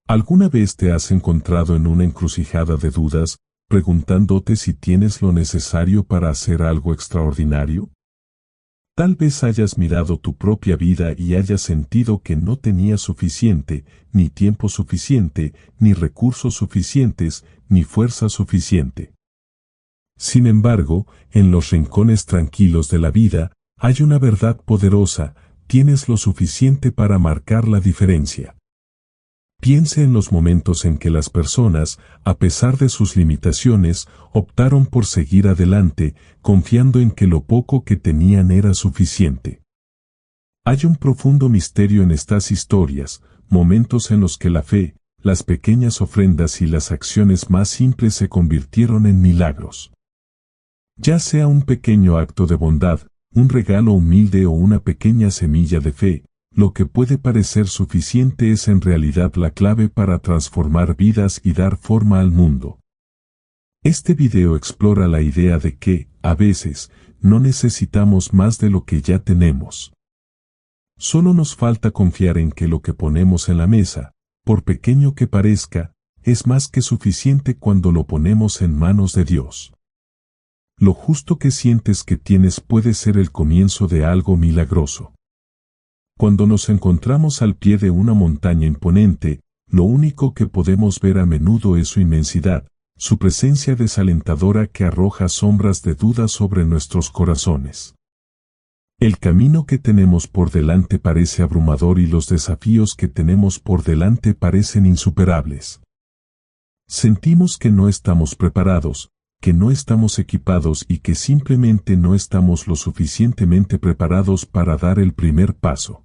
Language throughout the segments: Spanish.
¿Alguna vez te has encontrado en una encrucijada de dudas, preguntándote si tienes lo necesario para hacer algo extraordinario? Tal vez hayas mirado tu propia vida y hayas sentido que no tenías suficiente, ni tiempo suficiente, ni recursos suficientes, ni fuerza suficiente. Sin embargo, en los rincones tranquilos de la vida, hay una verdad poderosa: tienes lo suficiente para marcar la diferencia. Piense en los momentos en que las personas, a pesar de sus limitaciones, optaron por seguir adelante, confiando en que lo poco que tenían era suficiente. Hay un profundo misterio en estas historias, momentos en los que la fe, las pequeñas ofrendas y las acciones más simples se convirtieron en milagros. Ya sea un pequeño acto de bondad, un regalo humilde o una pequeña semilla de fe, lo que puede parecer suficiente es en realidad la clave para transformar vidas y dar forma al mundo. Este video explora la idea de que, a veces, no necesitamos más de lo que ya tenemos. Solo nos falta confiar en que lo que ponemos en la mesa, por pequeño que parezca, es más que suficiente cuando lo ponemos en manos de Dios. Lo justo que sientes que tienes puede ser el comienzo de algo milagroso. Cuando nos encontramos al pie de una montaña imponente, lo único que podemos ver a menudo es su inmensidad, su presencia desalentadora que arroja sombras de duda sobre nuestros corazones. El camino que tenemos por delante parece abrumador y los desafíos que tenemos por delante parecen insuperables. Sentimos que no estamos preparados, que no estamos equipados y que simplemente no estamos lo suficientemente preparados para dar el primer paso.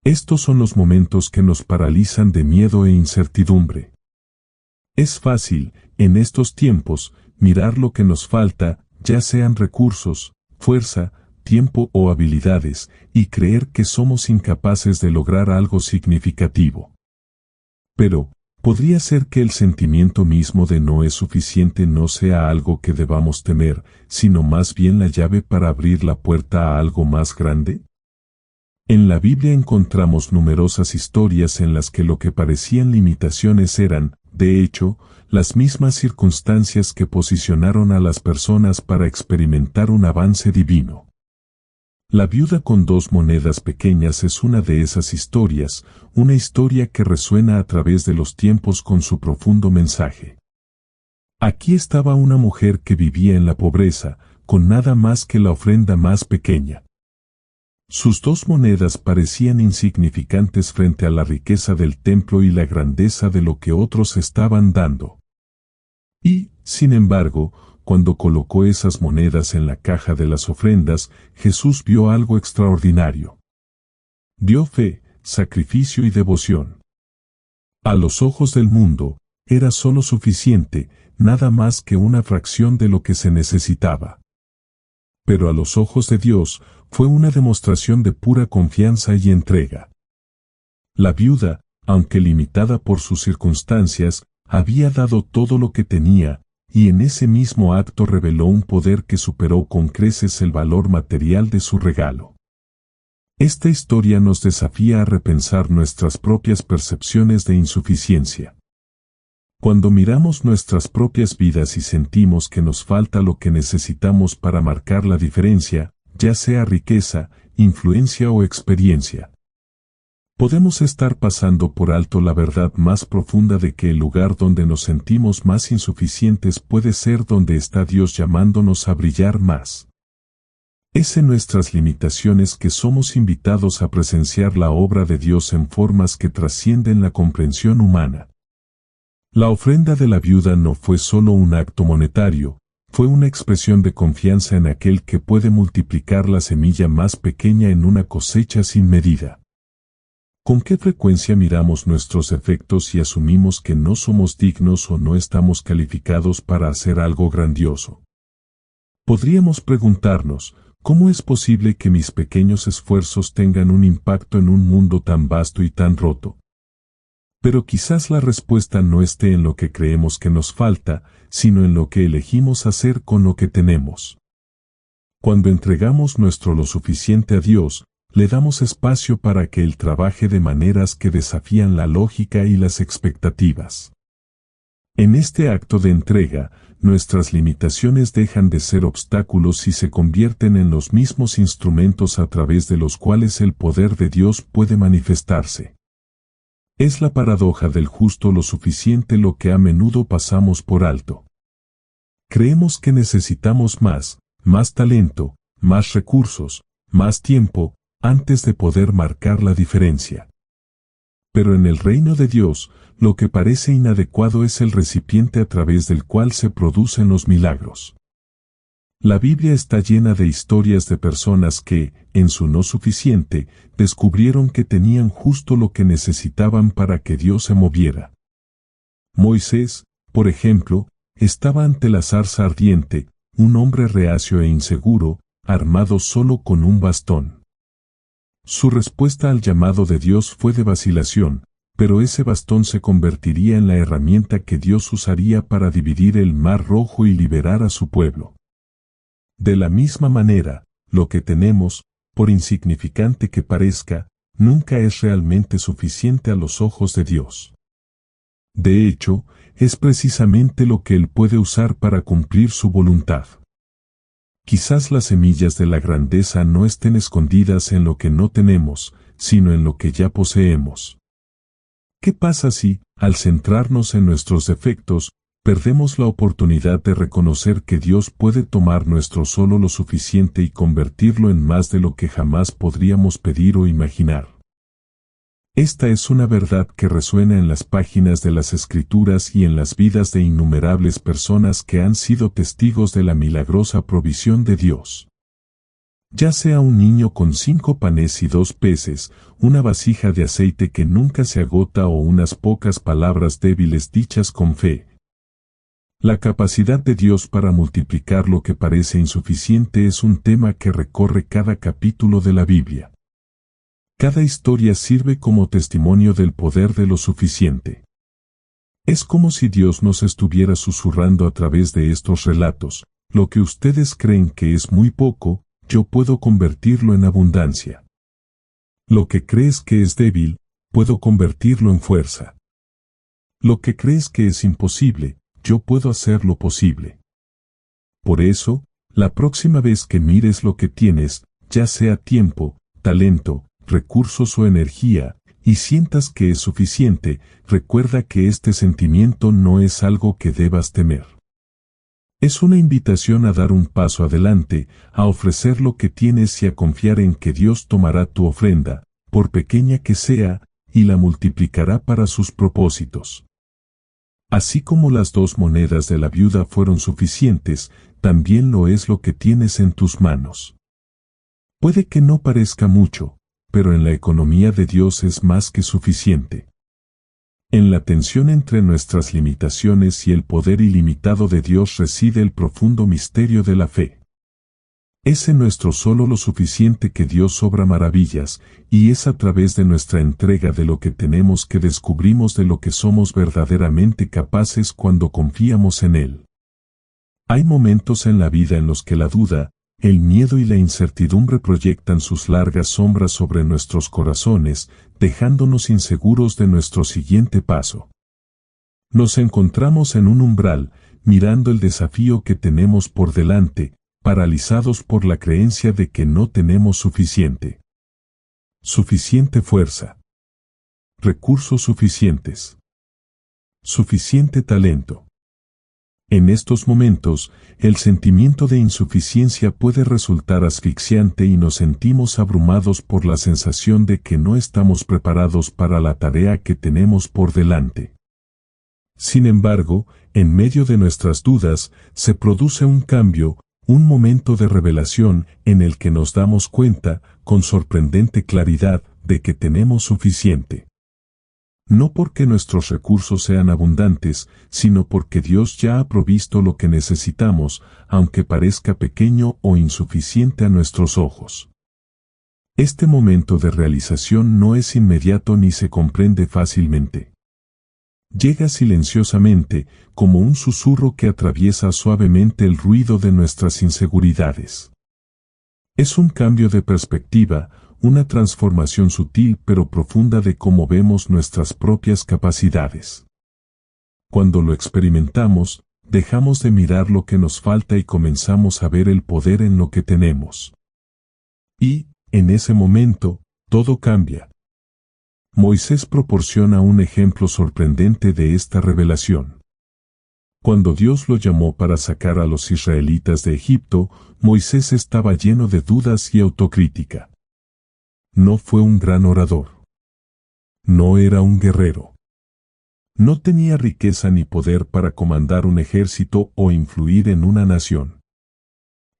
Estos son los momentos que nos paralizan de miedo e incertidumbre. Es fácil, en estos tiempos, mirar lo que nos falta, ya sean recursos, fuerza, tiempo o habilidades, y creer que somos incapaces de lograr algo significativo. Pero, ¿podría ser que el sentimiento mismo de no es suficiente no sea algo que debamos temer, sino más bien la llave para abrir la puerta a algo más grande? En la Biblia encontramos numerosas historias en las que lo que parecían limitaciones eran, de hecho, las mismas circunstancias que posicionaron a las personas para experimentar un avance divino. La viuda con 2 monedas pequeñas es una de esas historias, una historia que resuena a través de los tiempos con su profundo mensaje. Aquí estaba una mujer que vivía en la pobreza, con nada más que la ofrenda más pequeña. Sus 2 monedas parecían insignificantes frente a la riqueza del templo y la grandeza de lo que otros estaban dando. Y, sin embargo, cuando colocó esas monedas en la caja de las ofrendas, Jesús vio algo extraordinario. Vio fe, sacrificio y devoción. A los ojos del mundo, era solo suficiente, nada más que una fracción de lo que se necesitaba. Pero a los ojos de Dios, fue una demostración de pura confianza y entrega. La viuda, aunque limitada por sus circunstancias, había dado todo lo que tenía, y en ese mismo acto reveló un poder que superó con creces el valor material de su regalo. Esta historia nos desafía a repensar nuestras propias percepciones de insuficiencia. Cuando miramos nuestras propias vidas y sentimos que nos falta lo que necesitamos para marcar la diferencia, ya sea riqueza, influencia o experiencia, podemos estar pasando por alto la verdad más profunda de que el lugar donde nos sentimos más insuficientes puede ser donde está Dios llamándonos a brillar más. Es en nuestras limitaciones que somos invitados a presenciar la obra de Dios en formas que trascienden la comprensión humana. La ofrenda de la viuda no fue solo un acto monetario, fue una expresión de confianza en aquel que puede multiplicar la semilla más pequeña en una cosecha sin medida. ¿Con qué frecuencia miramos nuestros defectos y asumimos que no somos dignos o no estamos calificados para hacer algo grandioso? Podríamos preguntarnos, ¿cómo es posible que mis pequeños esfuerzos tengan un impacto en un mundo tan vasto y tan roto? Pero quizás la respuesta no esté en lo que creemos que nos falta, sino en lo que elegimos hacer con lo que tenemos. Cuando entregamos nuestro lo suficiente a Dios, le damos espacio para que Él trabaje de maneras que desafían la lógica y las expectativas. En este acto de entrega, nuestras limitaciones dejan de ser obstáculos y se convierten en los mismos instrumentos a través de los cuales el poder de Dios puede manifestarse. Es la paradoja del justo lo suficiente lo que a menudo pasamos por alto. Creemos que necesitamos más talento, más recursos, más tiempo, antes de poder marcar la diferencia. Pero en el reino de Dios, lo que parece inadecuado es el recipiente a través del cual se producen los milagros. La Biblia está llena de historias de personas que, en su no suficiente, descubrieron que tenían justo lo que necesitaban para que Dios se moviera. Moisés, por ejemplo, estaba ante la zarza ardiente, un hombre reacio e inseguro, armado solo con un bastón. Su respuesta al llamado de Dios fue de vacilación, pero ese bastón se convertiría en la herramienta que Dios usaría para dividir el Mar Rojo y liberar a su pueblo. De la misma manera, lo que tenemos, por insignificante que parezca, nunca es realmente suficiente a los ojos de Dios. De hecho, es precisamente lo que Él puede usar para cumplir su voluntad. Quizás las semillas de la grandeza no estén escondidas en lo que no tenemos, sino en lo que ya poseemos. ¿Qué pasa si, al centrarnos en nuestros defectos, perdemos la oportunidad de reconocer que Dios puede tomar nuestro solo lo suficiente y convertirlo en más de lo que jamás podríamos pedir o imaginar? Esta es una verdad que resuena en las páginas de las Escrituras y en las vidas de innumerables personas que han sido testigos de la milagrosa provisión de Dios. Ya sea un niño con 5 panes y 2 peces, una vasija de aceite que nunca se agota o unas pocas palabras débiles dichas con fe. La capacidad de Dios para multiplicar lo que parece insuficiente es un tema que recorre cada capítulo de la Biblia. Cada historia sirve como testimonio del poder de lo suficiente. Es como si Dios nos estuviera susurrando a través de estos relatos: lo que ustedes creen que es muy poco, yo puedo convertirlo en abundancia. Lo que crees que es débil, puedo convertirlo en fuerza. Lo que crees que es imposible, yo puedo hacerlo posible. Por eso, la próxima vez que mires lo que tienes, ya sea tiempo, talento, recursos o energía, y sientas que es suficiente, recuerda que este sentimiento no es algo que debas temer. Es una invitación a dar un paso adelante, a ofrecer lo que tienes y a confiar en que Dios tomará tu ofrenda, por pequeña que sea, y la multiplicará para sus propósitos. Así como las 2 monedas de la viuda fueron suficientes, también lo es lo que tienes en tus manos. Puede que no parezca mucho, pero en la economía de Dios es más que suficiente. En la tensión entre nuestras limitaciones y el poder ilimitado de Dios reside el profundo misterio de la fe. Es en nuestro solo lo suficiente que Dios obra maravillas, y es a través de nuestra entrega de lo que tenemos que descubrimos de lo que somos verdaderamente capaces cuando confiamos en Él. Hay momentos en la vida en los que la duda, el miedo y la incertidumbre proyectan sus largas sombras sobre nuestros corazones, dejándonos inseguros de nuestro siguiente paso. Nos encontramos en un umbral, mirando el desafío que tenemos por delante, paralizados por la creencia de que no tenemos suficiente fuerza, recursos suficientes, suficiente talento. En estos momentos, el sentimiento de insuficiencia puede resultar asfixiante y nos sentimos abrumados por la sensación de que no estamos preparados para la tarea que tenemos por delante. Sin embargo, en medio de nuestras dudas, se produce un cambio, un momento de revelación en el que nos damos cuenta, con sorprendente claridad, de que tenemos suficiente. No porque nuestros recursos sean abundantes, sino porque Dios ya ha provisto lo que necesitamos, aunque parezca pequeño o insuficiente a nuestros ojos. Este momento de realización no es inmediato ni se comprende fácilmente. Llega silenciosamente, como un susurro que atraviesa suavemente el ruido de nuestras inseguridades. Es un cambio de perspectiva, una transformación sutil pero profunda de cómo vemos nuestras propias capacidades. Cuando lo experimentamos, dejamos de mirar lo que nos falta y comenzamos a ver el poder en lo que tenemos. Y, en ese momento, todo cambia. Moisés proporciona un ejemplo sorprendente de esta revelación. Cuando Dios lo llamó para sacar a los israelitas de Egipto, Moisés estaba lleno de dudas y autocrítica. No fue un gran orador. No era un guerrero. No tenía riqueza ni poder para comandar un ejército o influir en una nación.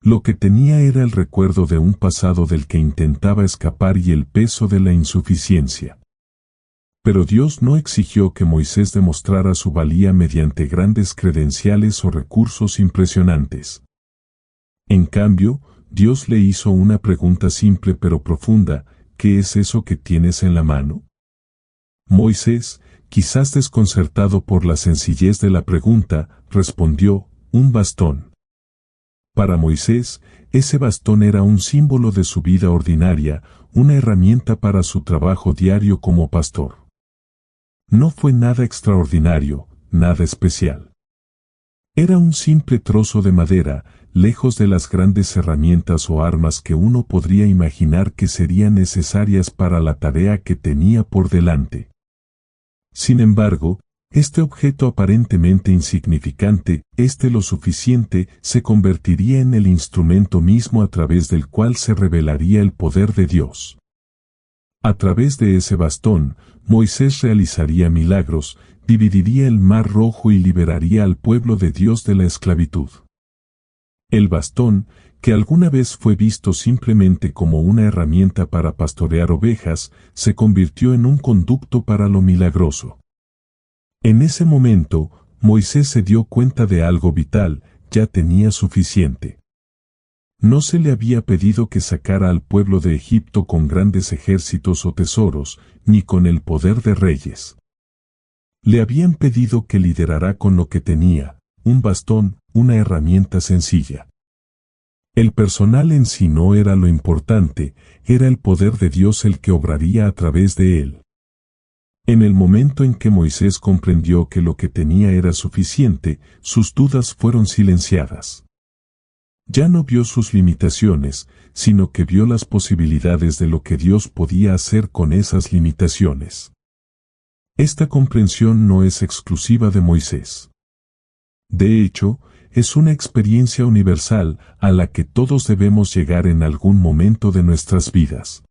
Lo que tenía era el recuerdo de un pasado del que intentaba escapar y el peso de la insuficiencia. Pero Dios no exigió que Moisés demostrara su valía mediante grandes credenciales o recursos impresionantes. En cambio, Dios le hizo una pregunta simple pero profunda: ¿qué es eso que tienes en la mano? Moisés, quizás desconcertado por la sencillez de la pregunta, respondió: un bastón. Para Moisés, ese bastón era un símbolo de su vida ordinaria, una herramienta para su trabajo diario como pastor. No fue nada extraordinario, nada especial. Era un simple trozo de madera, lejos de las grandes herramientas o armas que uno podría imaginar que serían necesarias para la tarea que tenía por delante. Sin embargo, este objeto aparentemente insignificante, lo suficiente, se convertiría en el instrumento mismo a través del cual se revelaría el poder de Dios. A través de ese bastón, Moisés realizaría milagros, dividiría el Mar Rojo y liberaría al pueblo de Dios de la esclavitud. El bastón, que alguna vez fue visto simplemente como una herramienta para pastorear ovejas, se convirtió en un conducto para lo milagroso. En ese momento, Moisés se dio cuenta de algo vital: ya tenía suficiente. No se le había pedido que sacara al pueblo de Egipto con grandes ejércitos o tesoros, ni con el poder de reyes. Le habían pedido que liderara con lo que tenía: un bastón, una herramienta sencilla. El personal en sí no era lo importante, era el poder de Dios el que obraría a través de él. En el momento en que Moisés comprendió que lo que tenía era suficiente, sus dudas fueron silenciadas. Ya no vio sus limitaciones, sino que vio las posibilidades de lo que Dios podía hacer con esas limitaciones. Esta comprensión no es exclusiva de Moisés. De hecho, es una experiencia universal a la que todos debemos llegar en algún momento de nuestras vidas.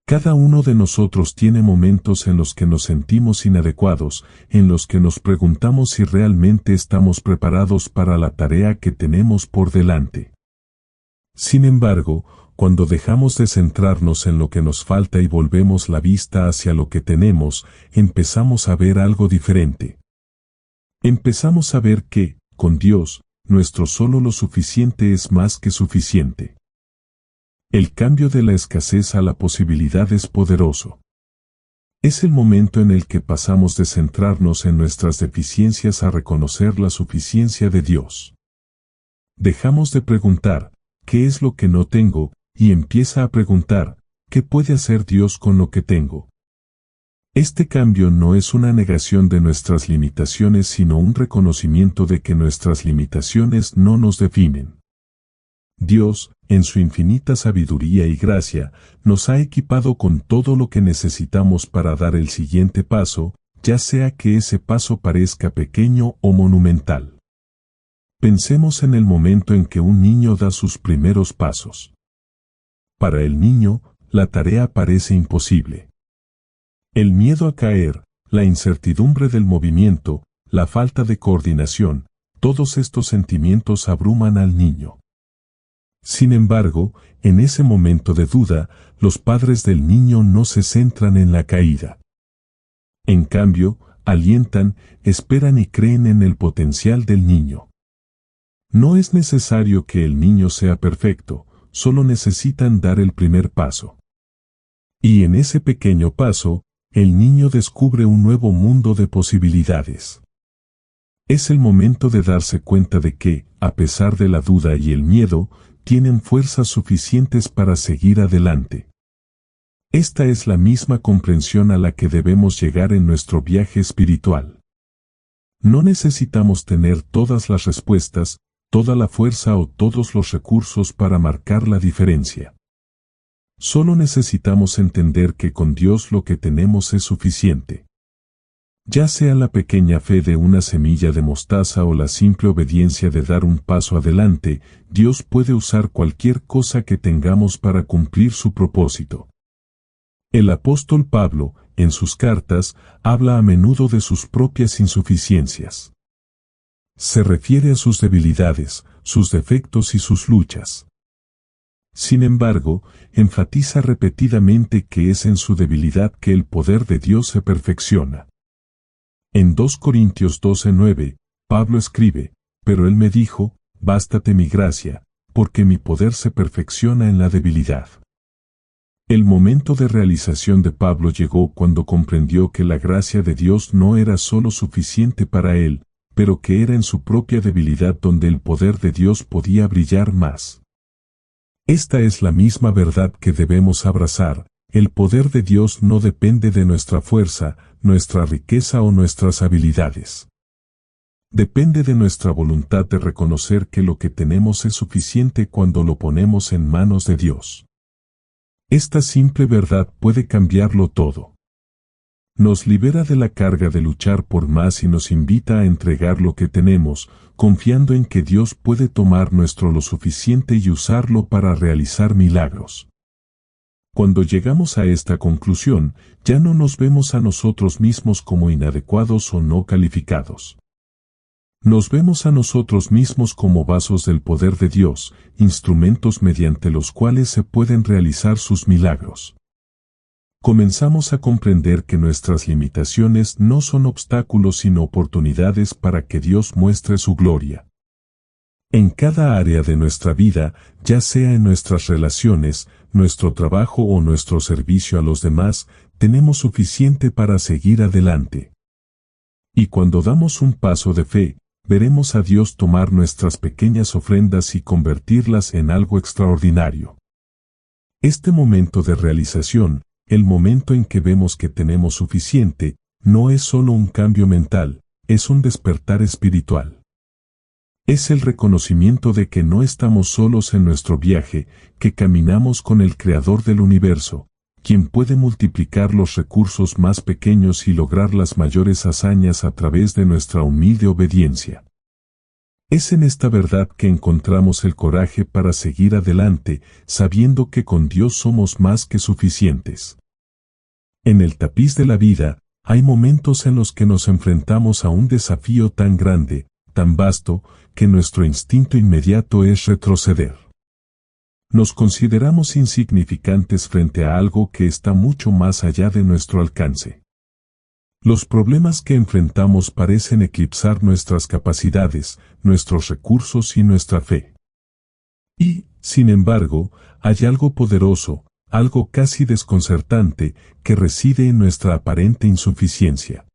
Cada uno de nosotros tiene momentos en los que nos sentimos inadecuados, en los que nos preguntamos si realmente estamos preparados para la tarea que tenemos por delante. Sin embargo, cuando dejamos de centrarnos en lo que nos falta y volvemos la vista hacia lo que tenemos, empezamos a ver algo diferente. Empezamos a ver que, con Dios, nuestro solo lo suficiente es más que suficiente. El cambio de la escasez a la posibilidad es poderoso. Es el momento en el que pasamos de centrarnos en nuestras deficiencias a reconocer la suficiencia de Dios. Dejamos de preguntar: ¿qué es lo que no tengo?, y empieza a preguntar: ¿qué puede hacer Dios con lo que tengo? Este cambio no es una negación de nuestras limitaciones, sino un reconocimiento de que nuestras limitaciones no nos definen. Dios, en su infinita sabiduría y gracia, nos ha equipado con todo lo que necesitamos para dar el siguiente paso, ya sea que ese paso parezca pequeño o monumental. Pensemos en el momento en que un niño da sus primeros pasos. Para el niño, la tarea parece imposible. El miedo a caer, la incertidumbre del movimiento, la falta de coordinación, todos estos sentimientos abruman al niño. Sin embargo, en ese momento de duda, los padres del niño no se centran en la caída. En cambio, alientan, esperan y creen en el potencial del niño. No es necesario que el niño sea perfecto, solo necesitan dar el primer paso. Y en ese pequeño paso, el niño descubre un nuevo mundo de posibilidades. Es el momento de darse cuenta de que, a pesar de la duda y el miedo, tienen fuerzas suficientes para seguir adelante. Esta es la misma comprensión a la que debemos llegar en nuestro viaje espiritual. No necesitamos tener todas las respuestas, toda la fuerza o todos los recursos para marcar la diferencia. Solo necesitamos entender que con Dios lo que tenemos es suficiente. Ya sea la pequeña fe de una semilla de mostaza o la simple obediencia de dar un paso adelante, Dios puede usar cualquier cosa que tengamos para cumplir su propósito. El apóstol Pablo, en sus cartas, habla a menudo de sus propias insuficiencias. Se refiere a sus debilidades, sus defectos y sus luchas. Sin embargo, enfatiza repetidamente que es en su debilidad que el poder de Dios se perfecciona. En 2 Corintios 12:9, Pablo escribe, «Pero él me dijo, bástate mi gracia, porque mi poder se perfecciona en la debilidad». El momento de realización de Pablo llegó cuando comprendió que la gracia de Dios no era solo suficiente para él, pero que era en su propia debilidad donde el poder de Dios podía brillar más. Esta es la misma verdad que debemos abrazar. El poder de Dios no depende de nuestra fuerza, nuestra riqueza o nuestras habilidades. Depende de nuestra voluntad de reconocer que lo que tenemos es suficiente cuando lo ponemos en manos de Dios. Esta simple verdad puede cambiarlo todo. Nos libera de la carga de luchar por más y nos invita a entregar lo que tenemos, confiando en que Dios puede tomar nuestro lo suficiente y usarlo para realizar milagros. Cuando llegamos a esta conclusión, ya no nos vemos a nosotros mismos como inadecuados o no calificados. Nos vemos a nosotros mismos como vasos del poder de Dios, instrumentos mediante los cuales se pueden realizar sus milagros. Comenzamos a comprender que nuestras limitaciones no son obstáculos sino oportunidades para que Dios muestre su gloria. En cada área de nuestra vida, ya sea en nuestras relaciones, nuestro trabajo o nuestro servicio a los demás, tenemos suficiente para seguir adelante. Y cuando damos un paso de fe, veremos a Dios tomar nuestras pequeñas ofrendas y convertirlas en algo extraordinario. Este momento de realización, el momento en que vemos que tenemos suficiente, no es solo un cambio mental, es un despertar espiritual. Es el reconocimiento de que no estamos solos en nuestro viaje, que caminamos con el Creador del universo, quien puede multiplicar los recursos más pequeños y lograr las mayores hazañas a través de nuestra humilde obediencia. Es en esta verdad que encontramos el coraje para seguir adelante, sabiendo que con Dios somos más que suficientes. En el tapiz de la vida, hay momentos en los que nos enfrentamos a un desafío tan grande, tan vasto, que nuestro instinto inmediato es retroceder. Nos consideramos insignificantes frente a algo que está mucho más allá de nuestro alcance. Los problemas que enfrentamos parecen eclipsar nuestras capacidades, nuestros recursos y nuestra fe. Y, sin embargo, hay algo poderoso, algo casi desconcertante, que reside en nuestra aparente insuficiencia.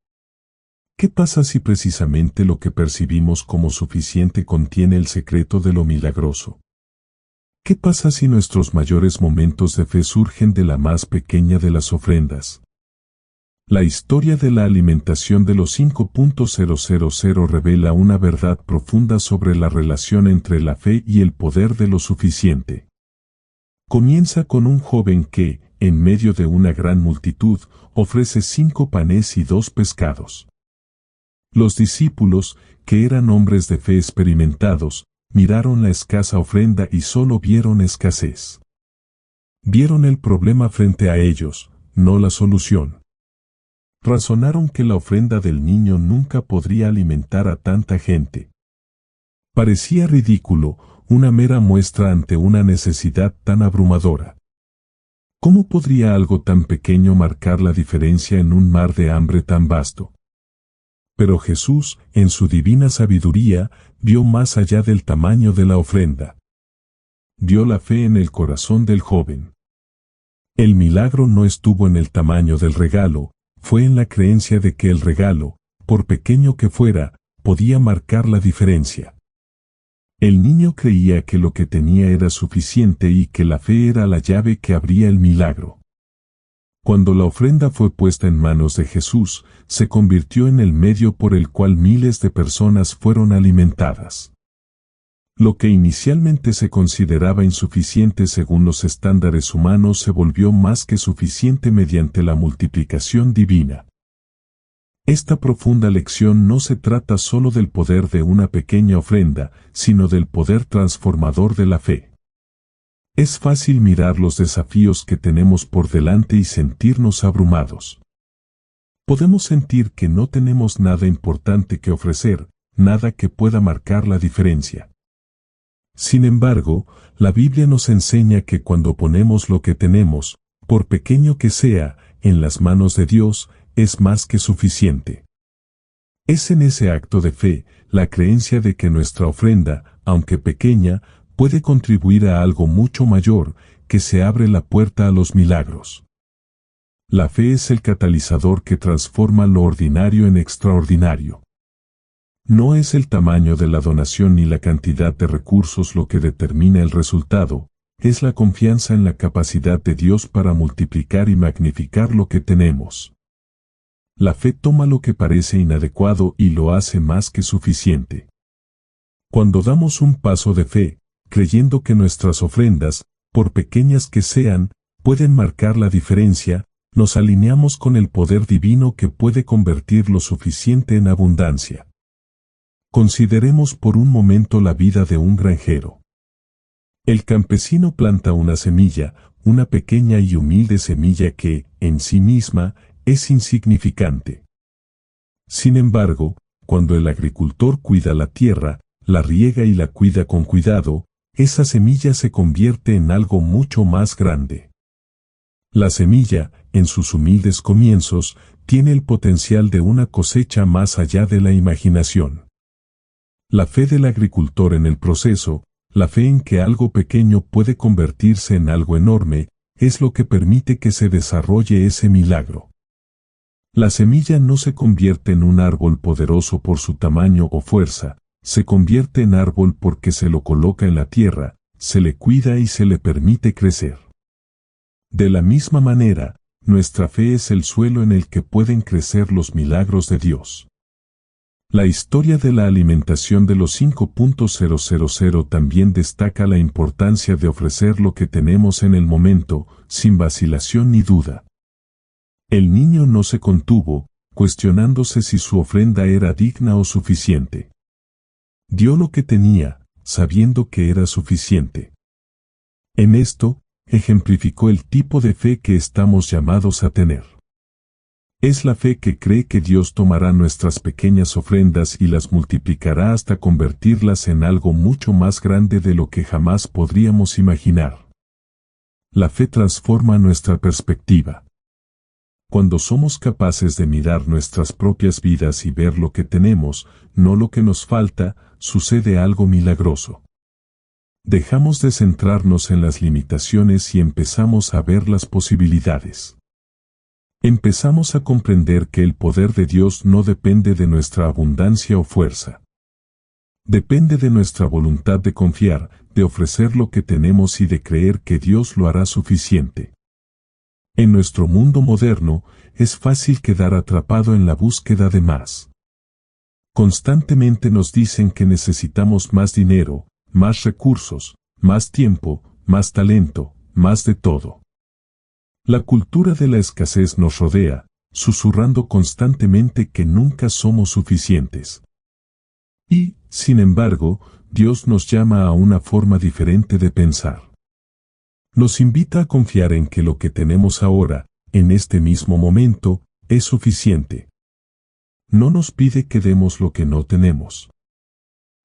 ¿Qué pasa si precisamente lo que percibimos como suficiente contiene el secreto de lo milagroso? ¿Qué pasa si nuestros mayores momentos de fe surgen de la más pequeña de las ofrendas? La historia de la alimentación de los 5.000 revela una verdad profunda sobre la relación entre la fe y el poder de lo suficiente. Comienza con un joven que, en medio de una gran multitud, ofrece 5 panes y 2 pescados. Los discípulos, que eran hombres de fe experimentados, miraron la escasa ofrenda y solo vieron escasez. Vieron el problema frente a ellos, no la solución. Razonaron que la ofrenda del niño nunca podría alimentar a tanta gente. Parecía ridículo, una mera muestra ante una necesidad tan abrumadora. ¿Cómo podría algo tan pequeño marcar la diferencia en un mar de hambre tan vasto? Pero Jesús, en su divina sabiduría, vio más allá del tamaño de la ofrenda. Vio la fe en el corazón del joven. El milagro no estuvo en el tamaño del regalo, fue en la creencia de que el regalo, por pequeño que fuera, podía marcar la diferencia. El niño creía que lo que tenía era suficiente y que la fe era la llave que abría el milagro. Cuando la ofrenda fue puesta en manos de Jesús, se convirtió en el medio por el cual miles de personas fueron alimentadas. Lo que inicialmente se consideraba insuficiente según los estándares humanos se volvió más que suficiente mediante la multiplicación divina. Esta profunda lección no se trata solo del poder de una pequeña ofrenda, sino del poder transformador de la fe. Es fácil mirar los desafíos que tenemos por delante y sentirnos abrumados. Podemos sentir que no tenemos nada importante que ofrecer, nada que pueda marcar la diferencia. Sin embargo, la Biblia nos enseña que cuando ponemos lo que tenemos, por pequeño que sea, en las manos de Dios, es más que suficiente. Es en ese acto de fe, la creencia de que nuestra ofrenda, aunque pequeña, puede contribuir a algo mucho mayor, que se abre la puerta a los milagros. La fe es el catalizador que transforma lo ordinario en extraordinario. No es el tamaño de la donación ni la cantidad de recursos lo que determina el resultado, es la confianza en la capacidad de Dios para multiplicar y magnificar lo que tenemos. La fe toma lo que parece inadecuado y lo hace más que suficiente. Cuando damos un paso de fe, creyendo que nuestras ofrendas, por pequeñas que sean, pueden marcar la diferencia, nos alineamos con el poder divino que puede convertir lo suficiente en abundancia. Consideremos por un momento la vida de un granjero. El campesino planta una semilla, una pequeña y humilde semilla que, en sí misma, es insignificante. Sin embargo, cuando el agricultor cuida la tierra, la riega y la cuida con cuidado, esa semilla se convierte en algo mucho más grande. La semilla, en sus humildes comienzos, tiene el potencial de una cosecha más allá de la imaginación. La fe del agricultor en el proceso, la fe en que algo pequeño puede convertirse en algo enorme, es lo que permite que se desarrolle ese milagro. La semilla no se convierte en un árbol poderoso por su tamaño o fuerza, se convierte en árbol porque se lo coloca en la tierra, se le cuida y se le permite crecer. De la misma manera, nuestra fe es el suelo en el que pueden crecer los milagros de Dios. La historia de la alimentación de los 5.000 también destaca la importancia de ofrecer lo que tenemos en el momento, sin vacilación ni duda. El niño no se contuvo, cuestionándose si su ofrenda era digna o suficiente. Dio lo que tenía, sabiendo que era suficiente. En esto, ejemplificó el tipo de fe que estamos llamados a tener. Es la fe que cree que Dios tomará nuestras pequeñas ofrendas y las multiplicará hasta convertirlas en algo mucho más grande de lo que jamás podríamos imaginar. La fe transforma nuestra perspectiva. Cuando somos capaces de mirar nuestras propias vidas y ver lo que tenemos, no lo que nos falta, sucede algo milagroso. Dejamos de centrarnos en las limitaciones y empezamos a ver las posibilidades. Empezamos a comprender que el poder de Dios no depende de nuestra abundancia o fuerza. Depende de nuestra voluntad de confiar, de ofrecer lo que tenemos y de creer que Dios lo hará suficiente. En nuestro mundo moderno, es fácil quedar atrapado en la búsqueda de más. Constantemente nos dicen que necesitamos más dinero, más recursos, más tiempo, más talento, más de todo. La cultura de la escasez nos rodea, susurrando constantemente que nunca somos suficientes. Y, sin embargo, Dios nos llama a una forma diferente de pensar. Nos invita a confiar en que lo que tenemos ahora, en este mismo momento, es suficiente. No nos pide que demos lo que no tenemos.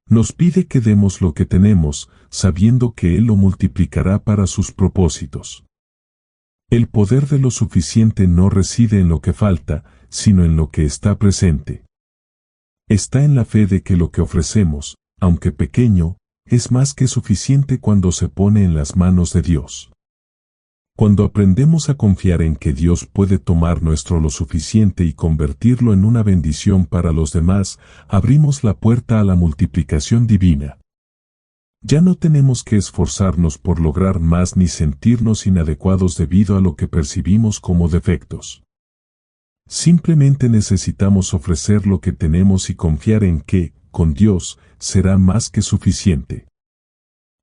Nos pide que demos lo que tenemos, sabiendo que Él lo multiplicará para sus propósitos. El poder de lo suficiente no reside en lo que falta, sino en lo que está presente. Está en la fe de que lo que ofrecemos, aunque pequeño, es más que suficiente cuando se pone en las manos de Dios. Cuando aprendemos a confiar en que Dios puede tomar nuestro lo suficiente y convertirlo en una bendición para los demás, abrimos la puerta a la multiplicación divina. Ya no tenemos que esforzarnos por lograr más ni sentirnos inadecuados debido a lo que percibimos como defectos. Simplemente necesitamos ofrecer lo que tenemos y confiar en que, con Dios, será más que suficiente.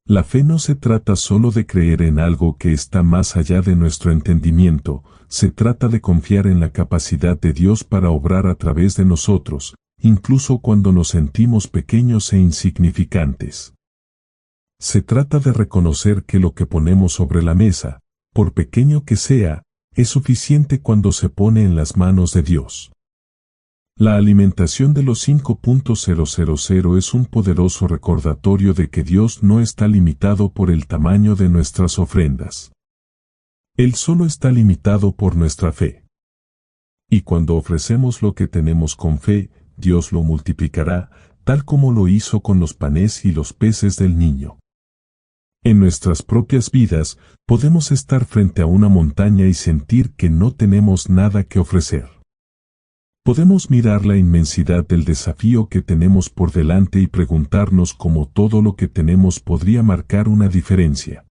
La fe no se trata solo de creer en algo que está más allá de nuestro entendimiento, se trata de confiar en la capacidad de Dios para obrar a través de nosotros, incluso cuando nos sentimos pequeños e insignificantes. Se trata de reconocer que lo que ponemos sobre la mesa, por pequeño que sea, es suficiente cuando se pone en las manos de Dios. La alimentación de los 5.000 es un poderoso recordatorio de que Dios no está limitado por el tamaño de nuestras ofrendas. Él solo está limitado por nuestra fe. Y cuando ofrecemos lo que tenemos con fe, Dios lo multiplicará, tal como lo hizo con los panes y los peces del niño. En nuestras propias vidas, podemos estar frente a una montaña y sentir que no tenemos nada que ofrecer. Podemos mirar la inmensidad del desafío que tenemos por delante y preguntarnos cómo todo lo que tenemos podría marcar una diferencia.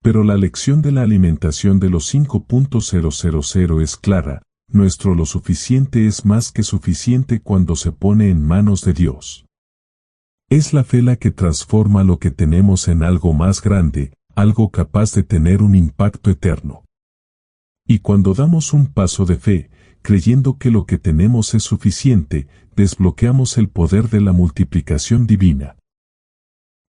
Pero la lección de la alimentación de los 5.000 es clara, nuestro lo suficiente es más que suficiente cuando se pone en manos de Dios. Es la fe la que transforma lo que tenemos en algo más grande, algo capaz de tener un impacto eterno. Y cuando damos un paso de fe, creyendo que lo que tenemos es suficiente, desbloqueamos el poder de la multiplicación divina.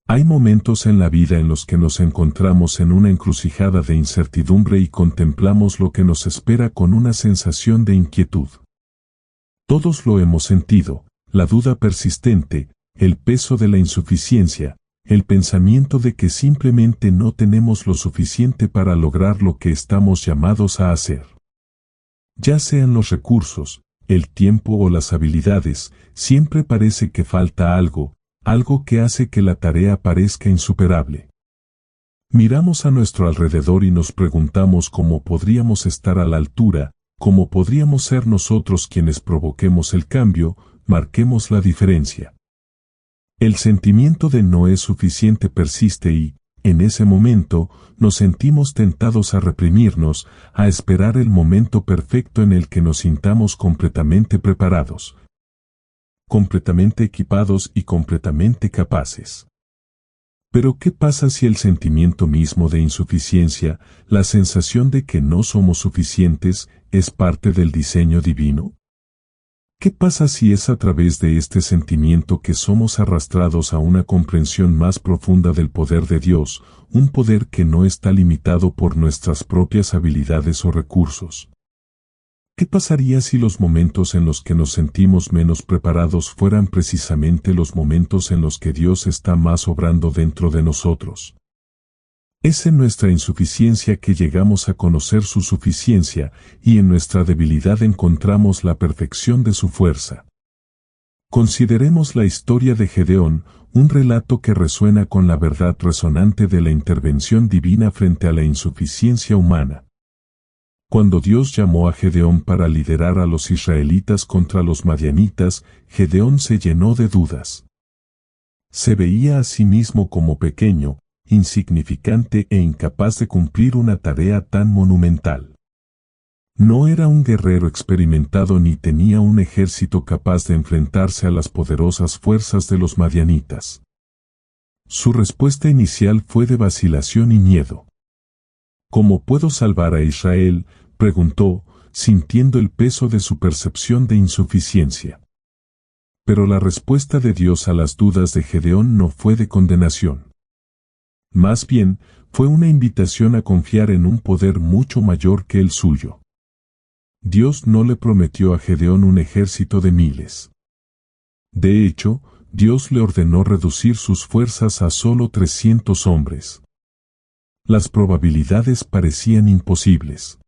Hay momentos en la vida en los que nos encontramos en una encrucijada de incertidumbre y contemplamos lo que nos espera con una sensación de inquietud. Todos lo hemos sentido, la duda persistente, el peso de la insuficiencia, el pensamiento de que simplemente no tenemos lo suficiente para lograr lo que estamos llamados a hacer. Ya sean los recursos, el tiempo o las habilidades, siempre parece que falta algo, algo que hace que la tarea parezca insuperable. Miramos a nuestro alrededor y nos preguntamos cómo podríamos estar a la altura, cómo podríamos ser nosotros quienes provoquemos el cambio, marquemos la diferencia. El sentimiento de no es suficiente persiste y, en ese momento, nos sentimos tentados a reprimirnos, a esperar el momento perfecto en el que nos sintamos completamente preparados, completamente equipados y completamente capaces. Pero ¿qué pasa si el sentimiento mismo de insuficiencia, la sensación de que no somos suficientes, es parte del diseño divino? ¿Qué pasa si es a través de este sentimiento que somos arrastrados a una comprensión más profunda del poder de Dios, un poder que no está limitado por nuestras propias habilidades o recursos? ¿Qué pasaría si los momentos en los que nos sentimos menos preparados fueran precisamente los momentos en los que Dios está más obrando dentro de nosotros? Es en nuestra insuficiencia que llegamos a conocer su suficiencia, y en nuestra debilidad encontramos la perfección de su fuerza. Consideremos la historia de Gedeón, un relato que resuena con la verdad resonante de la intervención divina frente a la insuficiencia humana. Cuando Dios llamó a Gedeón para liderar a los israelitas contra los madianitas, Gedeón se llenó de dudas. Se veía a sí mismo como pequeño, insignificante e incapaz de cumplir una tarea tan monumental. No era un guerrero experimentado ni tenía un ejército capaz de enfrentarse a las poderosas fuerzas de los madianitas. Su respuesta inicial fue de vacilación y miedo. ¿Cómo puedo salvar a Israel?, preguntó, sintiendo el peso de su percepción de insuficiencia. Pero la respuesta de Dios a las dudas de Gedeón no fue de condenación. Más bien, fue una invitación a confiar en un poder mucho mayor que el suyo. Dios no le prometió a Gedeón un ejército de miles. De hecho, Dios le ordenó reducir sus fuerzas a solo 300 hombres. Las probabilidades parecían imposibles.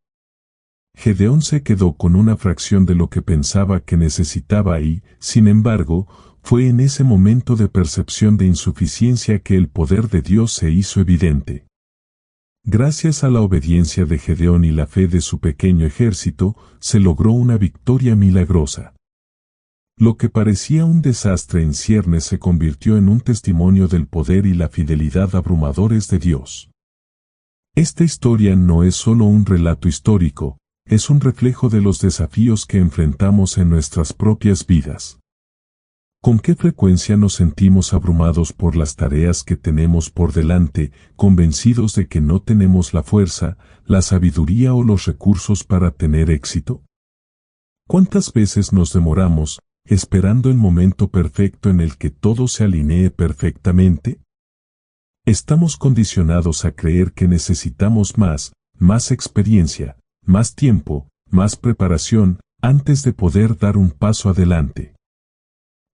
Gedeón se quedó con una fracción de lo que pensaba que necesitaba y, sin embargo, fue en ese momento de percepción de insuficiencia que el poder de Dios se hizo evidente. Gracias a la obediencia de Gedeón y la fe de su pequeño ejército, se logró una victoria milagrosa. Lo que parecía un desastre en ciernes se convirtió en un testimonio del poder y la fidelidad abrumadores de Dios. Esta historia no es solo un relato histórico, es un reflejo de los desafíos que enfrentamos en nuestras propias vidas. ¿Con qué frecuencia nos sentimos abrumados por las tareas que tenemos por delante, convencidos de que no tenemos la fuerza, la sabiduría o los recursos para tener éxito? ¿Cuántas veces nos demoramos, esperando el momento perfecto en el que todo se alinee perfectamente? Estamos condicionados a creer que necesitamos más experiencia, más tiempo, más preparación, antes de poder dar un paso adelante.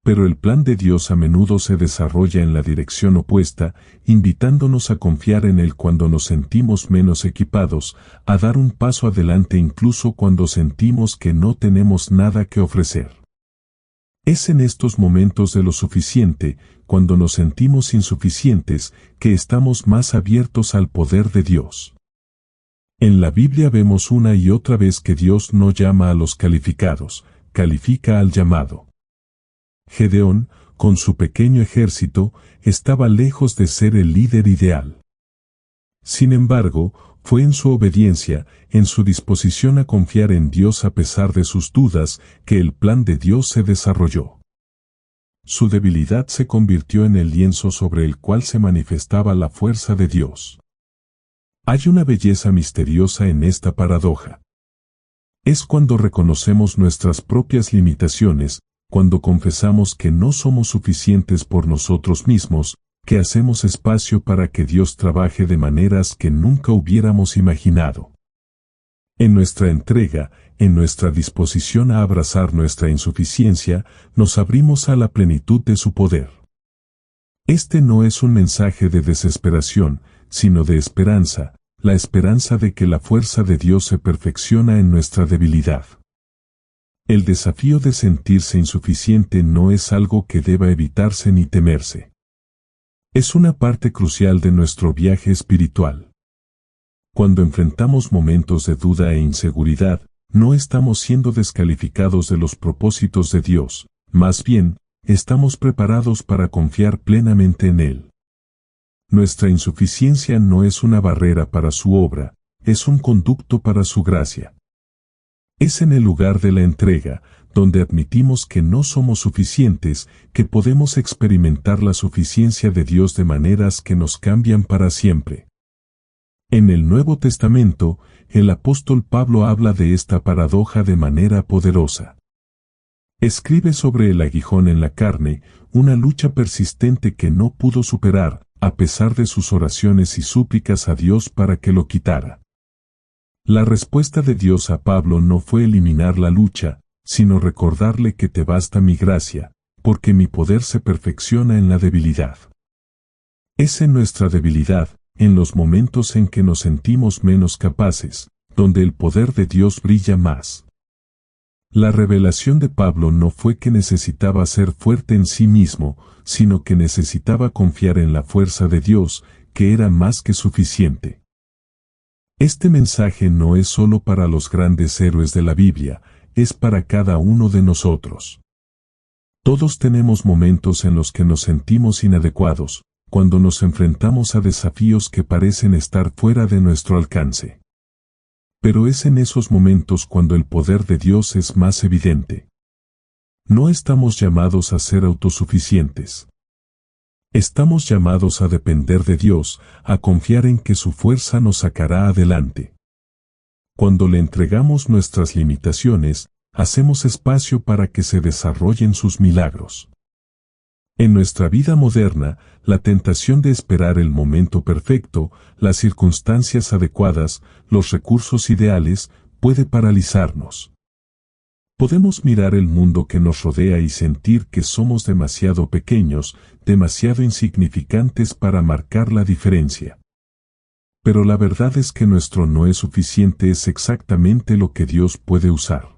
Pero el plan de Dios a menudo se desarrolla en la dirección opuesta, invitándonos a confiar en Él cuando nos sentimos menos equipados, a dar un paso adelante incluso cuando sentimos que no tenemos nada que ofrecer. Es en estos momentos de lo suficiente, cuando nos sentimos insuficientes, que estamos más abiertos al poder de Dios. En la Biblia vemos una y otra vez que Dios no llama a los calificados, califica al llamado. Gedeón, con su pequeño ejército, estaba lejos de ser el líder ideal. Sin embargo, fue en su obediencia, en su disposición a confiar en Dios a pesar de sus dudas, que el plan de Dios se desarrolló. Su debilidad se convirtió en el lienzo sobre el cual se manifestaba la fuerza de Dios. Hay una belleza misteriosa en esta paradoja. Es cuando reconocemos nuestras propias limitaciones, cuando confesamos que no somos suficientes por nosotros mismos, que hacemos espacio para que Dios trabaje de maneras que nunca hubiéramos imaginado. En nuestra entrega, en nuestra disposición a abrazar nuestra insuficiencia, nos abrimos a la plenitud de su poder. Este no es un mensaje de desesperación, sino de esperanza, la esperanza de que la fuerza de Dios se perfecciona en nuestra debilidad. El desafío de sentirse insuficiente no es algo que deba evitarse ni temerse. Es una parte crucial de nuestro viaje espiritual. Cuando enfrentamos momentos de duda e inseguridad, no estamos siendo descalificados de los propósitos de Dios, más bien, estamos preparados para confiar plenamente en Él. Nuestra insuficiencia no es una barrera para su obra, es un conducto para su gracia. Es en el lugar de la entrega, donde admitimos que no somos suficientes, que podemos experimentar la suficiencia de Dios de maneras que nos cambian para siempre. En el Nuevo Testamento, el apóstol Pablo habla de esta paradoja de manera poderosa. Escribe sobre el aguijón en la carne, una lucha persistente que no pudo superar, a pesar de sus oraciones y súplicas a Dios para que lo quitara. La respuesta de Dios a Pablo no fue eliminar la lucha, sino recordarle que te basta mi gracia, porque mi poder se perfecciona en la debilidad. Es en nuestra debilidad, en los momentos en que nos sentimos menos capaces, donde el poder de Dios brilla más. La revelación de Pablo no fue que necesitaba ser fuerte en sí mismo, sino que necesitaba confiar en la fuerza de Dios, que era más que suficiente. Este mensaje no es solo para los grandes héroes de la Biblia, es para cada uno de nosotros. Todos tenemos momentos en los que nos sentimos inadecuados, cuando nos enfrentamos a desafíos que parecen estar fuera de nuestro alcance. Pero es en esos momentos cuando el poder de Dios es más evidente. No estamos llamados a ser autosuficientes. Estamos llamados a depender de Dios, a confiar en que su fuerza nos sacará adelante. Cuando le entregamos nuestras limitaciones, hacemos espacio para que se desarrollen sus milagros. En nuestra vida moderna, la tentación de esperar el momento perfecto, las circunstancias adecuadas, los recursos ideales, puede paralizarnos. Podemos mirar el mundo que nos rodea y sentir que somos demasiado pequeños, demasiado insignificantes para marcar la diferencia. Pero la verdad es que nuestro no es suficiente es exactamente lo que Dios puede usar.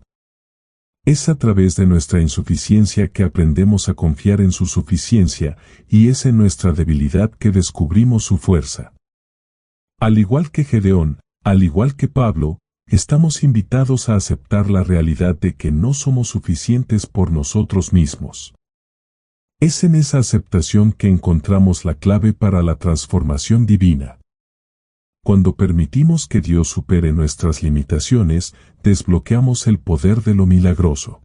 Es a través de nuestra insuficiencia que aprendemos a confiar en su suficiencia, y es en nuestra debilidad que descubrimos su fuerza. Al igual que Gedeón, al igual que Pablo, estamos invitados a aceptar la realidad de que no somos suficientes por nosotros mismos. Es en esa aceptación que encontramos la clave para la transformación divina. Cuando permitimos que Dios supere nuestras limitaciones, desbloqueamos el poder de lo milagroso.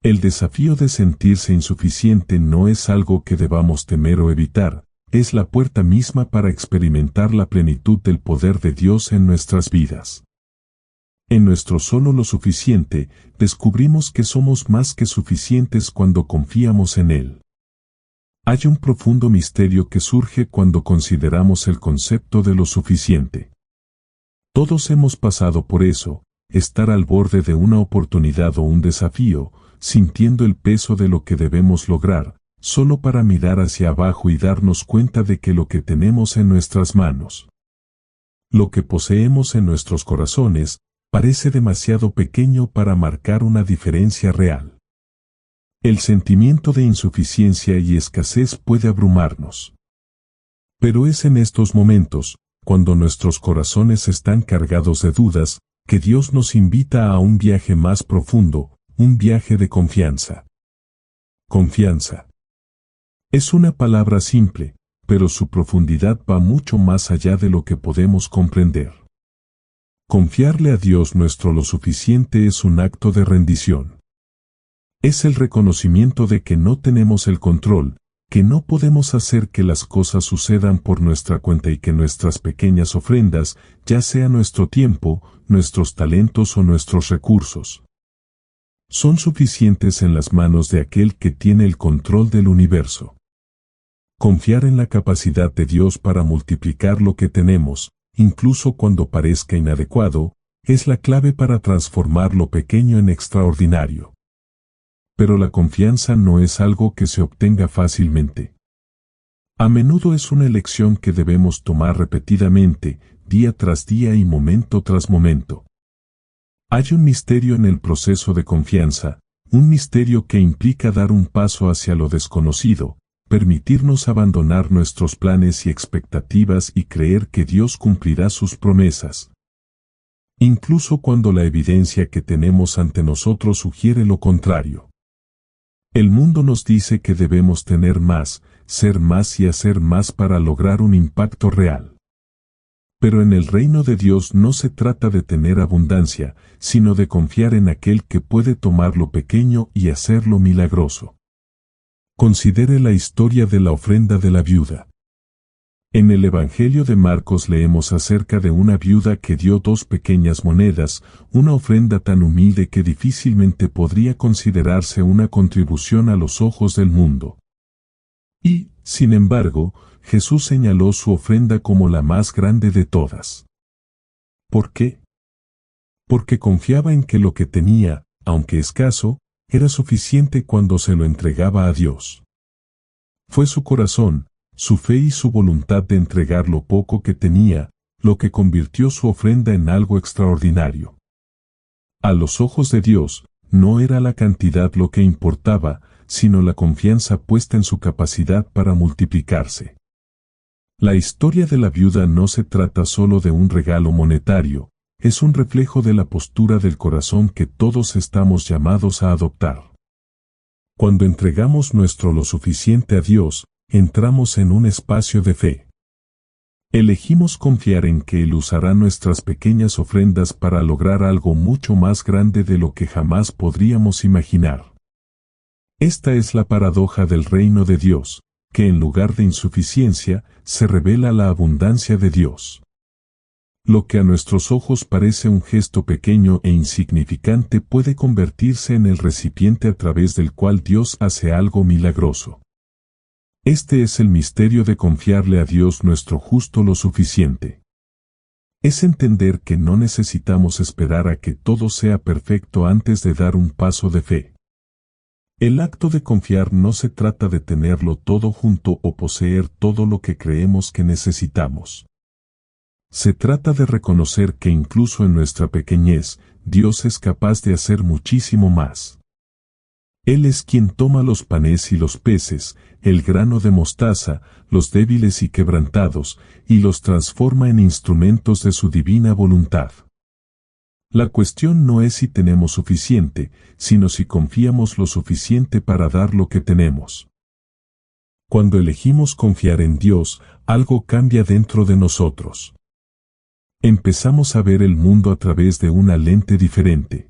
El desafío de sentirse insuficiente no es algo que debamos temer o evitar, es la puerta misma para experimentar la plenitud del poder de Dios en nuestras vidas. En nuestro solo lo suficiente, descubrimos que somos más que suficientes cuando confiamos en Él. Hay un profundo misterio que surge cuando consideramos el concepto de lo suficiente. Todos hemos pasado por eso, estar al borde de una oportunidad o un desafío, sintiendo el peso de lo que debemos lograr, solo para mirar hacia abajo y darnos cuenta de que lo que tenemos en nuestras manos, lo que poseemos en nuestros corazones, parece demasiado pequeño para marcar una diferencia real. El sentimiento de insuficiencia y escasez puede abrumarnos. Pero es en estos momentos, cuando nuestros corazones están cargados de dudas, que Dios nos invita a un viaje más profundo, un viaje de confianza. Confianza. Es una palabra simple, pero su profundidad va mucho más allá de lo que podemos comprender. Confiarle a Dios nuestro lo suficiente es un acto de rendición. Es el reconocimiento de que no tenemos el control, que no podemos hacer que las cosas sucedan por nuestra cuenta y que nuestras pequeñas ofrendas, ya sea nuestro tiempo, nuestros talentos o nuestros recursos, son suficientes en las manos de aquel que tiene el control del universo. Confiar en la capacidad de Dios para multiplicar lo que tenemos, incluso cuando parezca inadecuado, es la clave para transformar lo pequeño en extraordinario. Pero la confianza no es algo que se obtenga fácilmente. A menudo es una elección que debemos tomar repetidamente, día tras día y momento tras momento. Hay un misterio en el proceso de confianza, un misterio que implica dar un paso hacia lo desconocido, permitirnos abandonar nuestros planes y expectativas y creer que Dios cumplirá sus promesas. Incluso cuando la evidencia que tenemos ante nosotros sugiere lo contrario. El mundo nos dice que debemos tener más, ser más y hacer más para lograr un impacto real. Pero en el reino de Dios no se trata de tener abundancia, sino de confiar en aquel que puede tomar lo pequeño y hacerlo milagroso. Considere la historia de la ofrenda de la viuda. En el Evangelio de Marcos leemos acerca de una viuda que dio 2 pequeñas monedas, una ofrenda tan humilde que difícilmente podría considerarse una contribución a los ojos del mundo. Y, sin embargo, Jesús señaló su ofrenda como la más grande de todas. ¿Por qué? Porque confiaba en que lo que tenía, aunque escaso, era suficiente cuando se lo entregaba a Dios. Fue su corazón, su fe y su voluntad de entregar lo poco que tenía, lo que convirtió su ofrenda en algo extraordinario. A los ojos de Dios, no era la cantidad lo que importaba, sino la confianza puesta en su capacidad para multiplicarse. La historia de la viuda no se trata solo de un regalo monetario, es un reflejo de la postura del corazón que todos estamos llamados a adoptar. Cuando entregamos nuestro lo suficiente a Dios, entramos en un espacio de fe. Elegimos confiar en que Él usará nuestras pequeñas ofrendas para lograr algo mucho más grande de lo que jamás podríamos imaginar. Esta es la paradoja del reino de Dios, que en lugar de insuficiencia, se revela la abundancia de Dios. Lo que a nuestros ojos parece un gesto pequeño e insignificante puede convertirse en el recipiente a través del cual Dios hace algo milagroso. Este es el misterio de confiarle a Dios nuestro justo lo suficiente. Es entender que no necesitamos esperar a que todo sea perfecto antes de dar un paso de fe. El acto de confiar no se trata de tenerlo todo junto o poseer todo lo que creemos que necesitamos. Se trata de reconocer que incluso en nuestra pequeñez, Dios es capaz de hacer muchísimo más. Él es quien toma los panes y los peces, el grano de mostaza, los débiles y quebrantados, y los transforma en instrumentos de su divina voluntad. La cuestión no es si tenemos suficiente, sino si confiamos lo suficiente para dar lo que tenemos. Cuando elegimos confiar en Dios, algo cambia dentro de nosotros. Empezamos a ver el mundo a través de una lente diferente.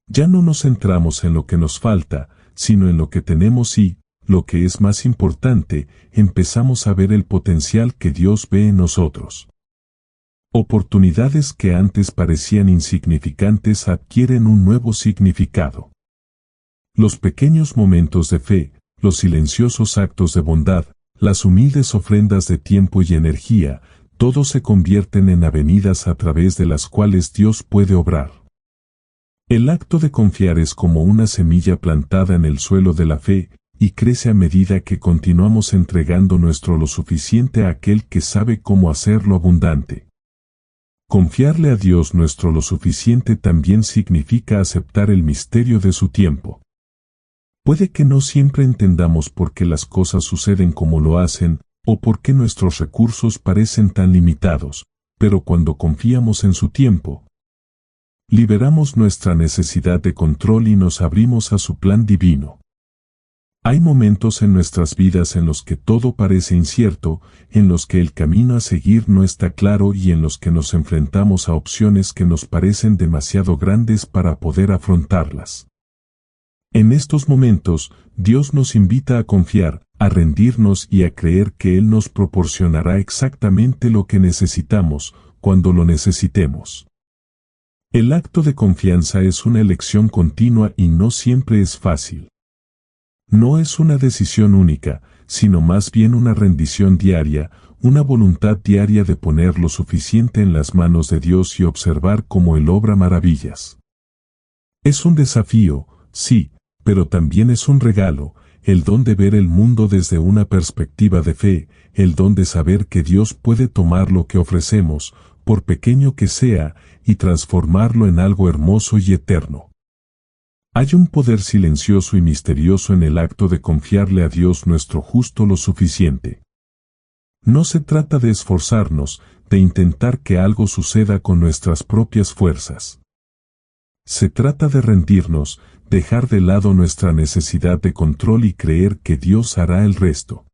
Ya no nos centramos en lo que nos falta, sino en lo que tenemos y, lo que es más importante, empezamos a ver el potencial que Dios ve en nosotros. Oportunidades que antes parecían insignificantes adquieren un nuevo significado. Los pequeños momentos de fe, los silenciosos actos de bondad, las humildes ofrendas de tiempo y energía, todos se convierten en avenidas a través de las cuales Dios puede obrar. El acto de confiar es como una semilla plantada en el suelo de la fe, y crece a medida que continuamos entregando nuestro lo suficiente a aquel que sabe cómo hacerlo abundante. Confiarle a Dios nuestro lo suficiente también significa aceptar el misterio de su tiempo. Puede que no siempre entendamos por qué las cosas suceden como lo hacen, o por qué nuestros recursos parecen tan limitados, pero cuando confiamos en su tiempo, liberamos nuestra necesidad de control y nos abrimos a su plan divino. Hay momentos en nuestras vidas en los que todo parece incierto, en los que el camino a seguir no está claro y en los que nos enfrentamos a opciones que nos parecen demasiado grandes para poder afrontarlas. En estos momentos, Dios nos invita a confiar, a rendirnos y a creer que Él nos proporcionará exactamente lo que necesitamos, cuando lo necesitemos. El acto de confianza es una elección continua y no siempre es fácil. No es una decisión única, sino más bien una rendición diaria, una voluntad diaria de poner lo suficiente en las manos de Dios y observar cómo Él obra maravillas. Es un desafío, sí, pero también es un regalo, el don de ver el mundo desde una perspectiva de fe, el don de saber que Dios puede tomar lo que ofrecemos, por pequeño que sea, y transformarlo en algo hermoso y eterno. Hay un poder silencioso y misterioso en el acto de confiarle a Dios nuestro justo lo suficiente. No se trata de esforzarnos, de intentar que algo suceda con nuestras propias fuerzas. Se trata de rendirnos, dejar de lado nuestra necesidad de control y creer que Dios hará el resto.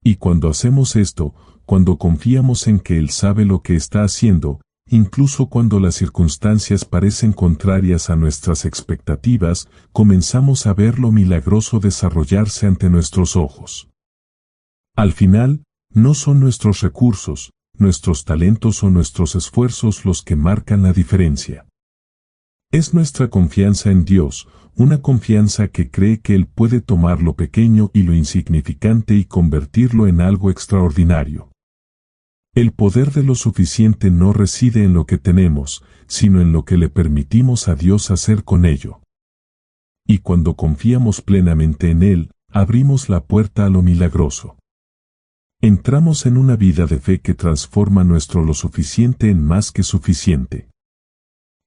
Y cuando hacemos esto, cuando confiamos en que Él sabe lo que está haciendo, incluso cuando las circunstancias parecen contrarias a nuestras expectativas, comenzamos a ver lo milagroso desarrollarse ante nuestros ojos. Al final, no son nuestros recursos, nuestros talentos o nuestros esfuerzos los que marcan la diferencia. Es nuestra confianza en Dios, una confianza que cree que Él puede tomar lo pequeño y lo insignificante y convertirlo en algo extraordinario. El poder de lo suficiente no reside en lo que tenemos, sino en lo que le permitimos a Dios hacer con ello. Y cuando confiamos plenamente en Él, abrimos la puerta a lo milagroso. Entramos en una vida de fe que transforma nuestro lo suficiente en más que suficiente.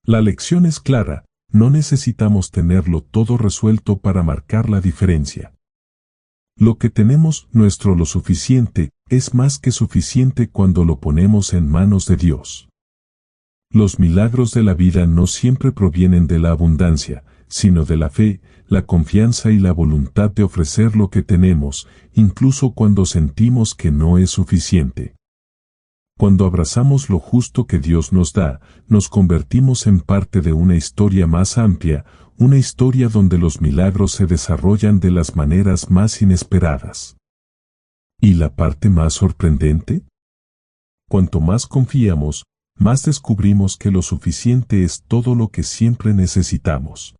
La lección es clara, no necesitamos tenerlo todo resuelto para marcar la diferencia. Lo que tenemos, nuestro lo suficiente, es más que suficiente cuando lo ponemos en manos de Dios. Los milagros de la vida no siempre provienen de la abundancia, sino de la fe, la confianza y la voluntad de ofrecer lo que tenemos, incluso cuando sentimos que no es suficiente. Cuando abrazamos lo justo que Dios nos da, nos convertimos en parte de una historia más amplia, una historia donde los milagros se desarrollan de las maneras más inesperadas. ¿Y la parte más sorprendente? Cuanto más confiamos, más descubrimos que lo suficiente es todo lo que siempre necesitamos.